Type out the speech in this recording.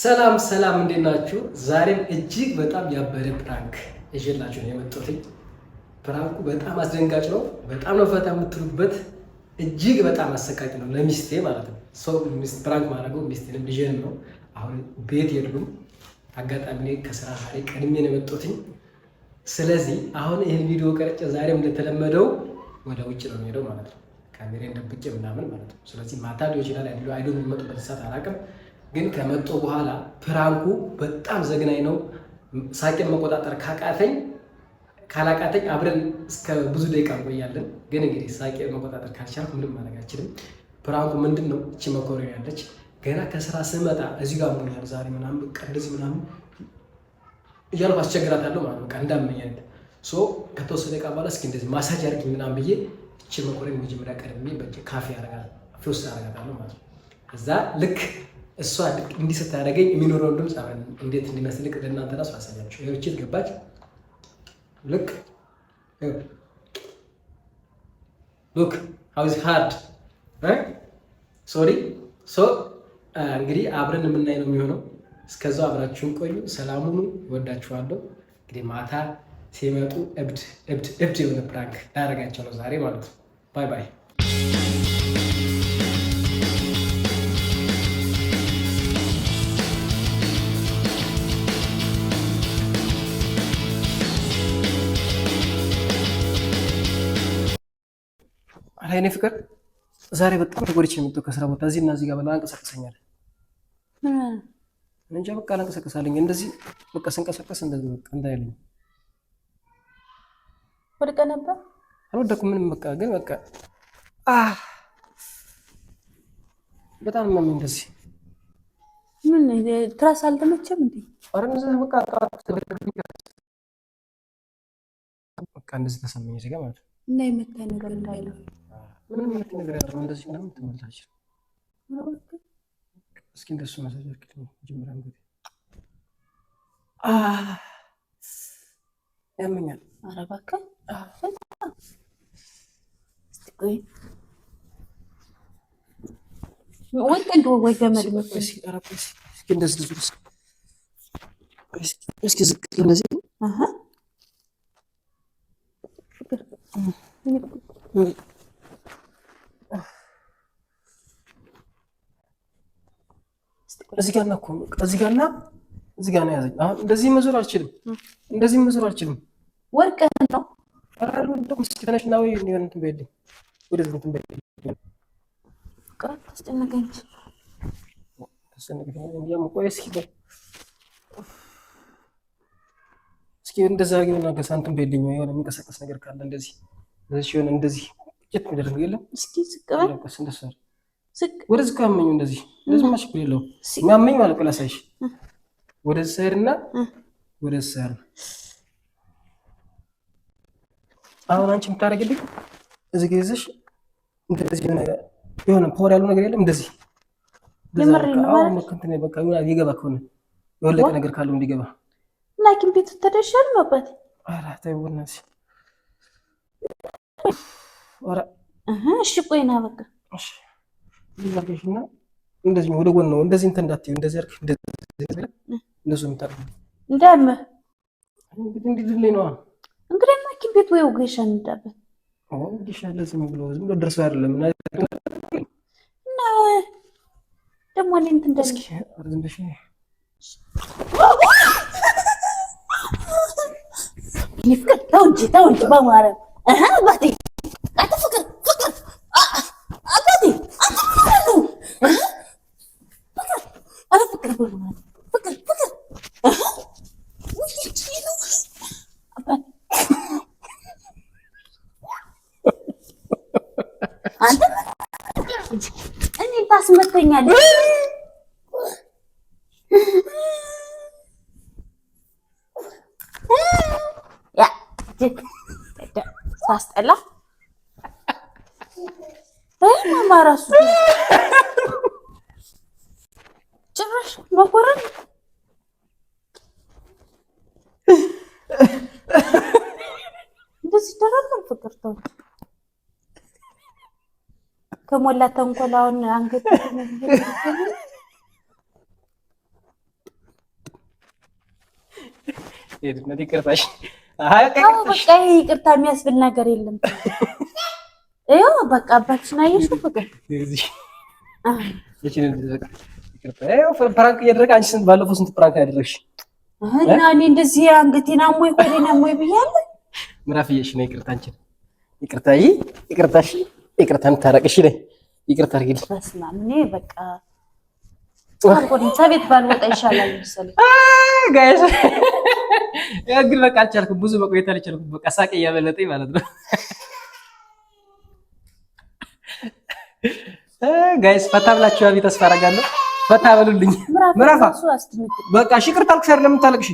ሰላም እንዴት ናችሁ? ዛሬም እጅግ በጣም ያበደ ፕራንክ ይዤላችሁ ነው የመጣሁት። ፕራንኩ በጣም አስደንጋጭ ነው። በጣም ነው ፈታ የምትሉበት። እጅግ በጣም አሰቃቂ ነው ለሚስቴ ማለት ነው። ሰው ፕራንክ ማድረገው ሚስቴንም ልጄንም ነው። አሁን ቤት የሉም። አጋጣሚ ላይ ከስራ ዛሬ ቀድሜ ነው የመጣሁት። ስለዚህ አሁን ይህን ቪዲዮ ቀርጬ ዛሬም እንደተለመደው ወደ ውጭ ነው የሚሄደው ማለት ነው። ካሜራን ደብቄ ምናምን ማለት ነው። ስለዚህ ማታ ሊሆን ይችላል አይዶ የሚመጡበት ሰዓት አላውቅም። ግን ከመጡ በኋላ ፕራንኩ በጣም ዘግናኝ ነው። ሳቄን መቆጣጠር ካላቃተኝ አብረን እስከ ብዙ ደቂቃ እንቆያለን። ግን እንግዲህ ሳቄን መቆጣጠር ካልቻልኩ ምንም ማድረግ አልችልም። ፕራንኩ ምንድን ነው? እቺ መኮረኒ ያለች ገና ከስራ ስመጣ እዚህ ጋር ሞኛል ዛሬ ምናምን በቃ እንደዚህ ምናምን እያልኩ አስቸግራታለሁ ማለት ነው። እንዳመኝ አይነት ከተወሰነ ደቂቃ በኋላ እስኪ እንደዚህ ማሳጅ አድርጊ ምናምን ብዬ እቺ መኮረኒ መጀመሪያ ቀድሜ ካፌ ያደርጋል ፊውስ ያደርጋታለሁ ማለት ነው። እዛ ልክ እሷ እንዲህ ስታደርገኝ የሚኖረውን ድምፅ አብረን እንዴት እንዲመስልቅ ለእናንተ ራሱ አሳያችሁ። ይህቺት ገባች ልክ ሉክ ሃውዝ ሃርድ ሶሪ እንግዲህ አብረን የምናይ ነው የሚሆነው። እስከዛው አብራችሁን ቆዩ። ሰላሙኑ ወዳችኋለሁ። እንግዲህ ማታ ሲመጡ እብድ የሆነ ፕራንክ ላደርጋቸው ነው ዛሬ ማለት ነው። ባይ ባይ። እኔ ፍቅር ዛሬ በጣም ተጎድቼ የመጣሁ ከስራ ቦታ እዚህ እና እዚህ ጋር በላ አንቀሳቀሰኛል። እንጃ በቃ አንቀሳቀሳለኝ እንደዚህ በቃ ስንቀሳቀስ እንደዚህ በቃ እንዳይለኝ ወድቀ ነበር። አልወደኩም ምንም በቃ ግን በቃ በጣም ማምን እንደዚህ ምን ትራስ አልተመቸም እንዴ? አረ እንደዚህ በቃ እንደዚህ ተሰማኝ እዚህ ጋር ማለት ነው። እና የመታ ነገር እንዳይለው ምንም አይነት ነገር ያለው እንደዚህ ምናምን ተመልታች። እስኪ እንደሱ መሰለኝ አርክልኝ ጀምራ እንግዲህ ያመኛል። ኧረ እባክህ ወይ እንደው ወይ ገመድ እስኪ እንደዚህ ልጅ እስኪ ዝቅ እንደዚህ እዚህ ጋር ነው ያዘኝ። አሁን እንደዚህ መዞር አልችልም። ወርቀህ ነው አራሉ እንደውም እስኪ ነው የሆነ እንትን በይልኝ ወደዚህ እንትን በይልኝ ቀጥ አስጨነቀኝ። እስኪ እንደዛ አድርጊና ከሳንቱም በይልኝ የሆነ የሚንቀሳቀስ ነገር ካለ እንደዚህ ሲሆን እንደዚህ ጭት የሚደረግ የለም። እስኪ ዝቅ በል ወደዚህ እኮ ያመኝ እንደዚህ ችግር የለውም። የሚያመኝ ማለት ነው ላሳይሽ። ወደዚህ ሳይድና ወደዚህ ሳይድ አሁን አንቺ የምታደርጊልኝ እዚህ ጋር ይዘሽ እንደዚህ የሆነ ፓወር ያለው ነገር የለም። እንደዚህ በቃ ይገባ ከሆነ የወለቀ ነገር ካለው እንዲገባ ላኪን ቤት ተደሻል ማለት ተይው በእናትሽ። እሺ ቆይ ና በቃ እሺ ይዘርግሽና እንደዚህ ወደ ጎን ነው እንደዚህ እንትን እንዳትዪ እንደዚህ አድርግ እንደዚህ የምታደርጊው እንዳመ እንግዲህ እንዲድልኝ ነው እንግዲህ ላኪን ቤት ወይ ወገሻ እንዳበት እንግዲህ ለዚህ ብሎ ዝም ብሎ ደርሶ አይደለም እና ደግሞ እኔ እንትን እስኪ ዝም ብለሽ ይፍቀድ ተው እንጂ በማረም አባቴ ፍቅር አባቴ አንተ እኔ ታስመተኛለህ። ሳስጠላ ማማ ራሱ ጭራሽ መኮረን እንደዚህ ይደረጋል። ፍቅር ተው ከሞላ ተንኮላውን አንገት ሄድነት ይቅርታሽ። በቃ ይሄ ይቅርታ የሚያስብል ነገር የለም። ይኸው በቃ አባትሽን አየሽው ፍቅር ፕራንክ እያደረገ አንቺ ባለፈው ስንት ፕራንክ ያደረግሽ? እና እኔ እንደዚህ አንገቴን አሞኝ ሆዴን አሞኝ ብያለሁ። ምራፍዬሽ ነው ይቅርታ አንቺን ይቅርታ ይቅርታሽ ይቅርታ እንታረቅሽ ነኝ ይቅርታ አድርጊልኝ። በስመ አብ እኔ በቃ ከቤት ባልወጣ ይሻላል መሰለኝ። ጋይስ ያ ግን በቃ አልቻልኩም፣ ብዙ መቆየት አልቻልኩም። በቃ ሳቄ እያበለጠኝ ማለት ነው። ጋይስ ፈታ ብላችሁ ተስፋ አደርጋለሁ። ፈታ በሉልኝ። ምራፋ በቃ እሺ ይቅርታ አልኩሽ አይደል? ለምን ታለቅሽ?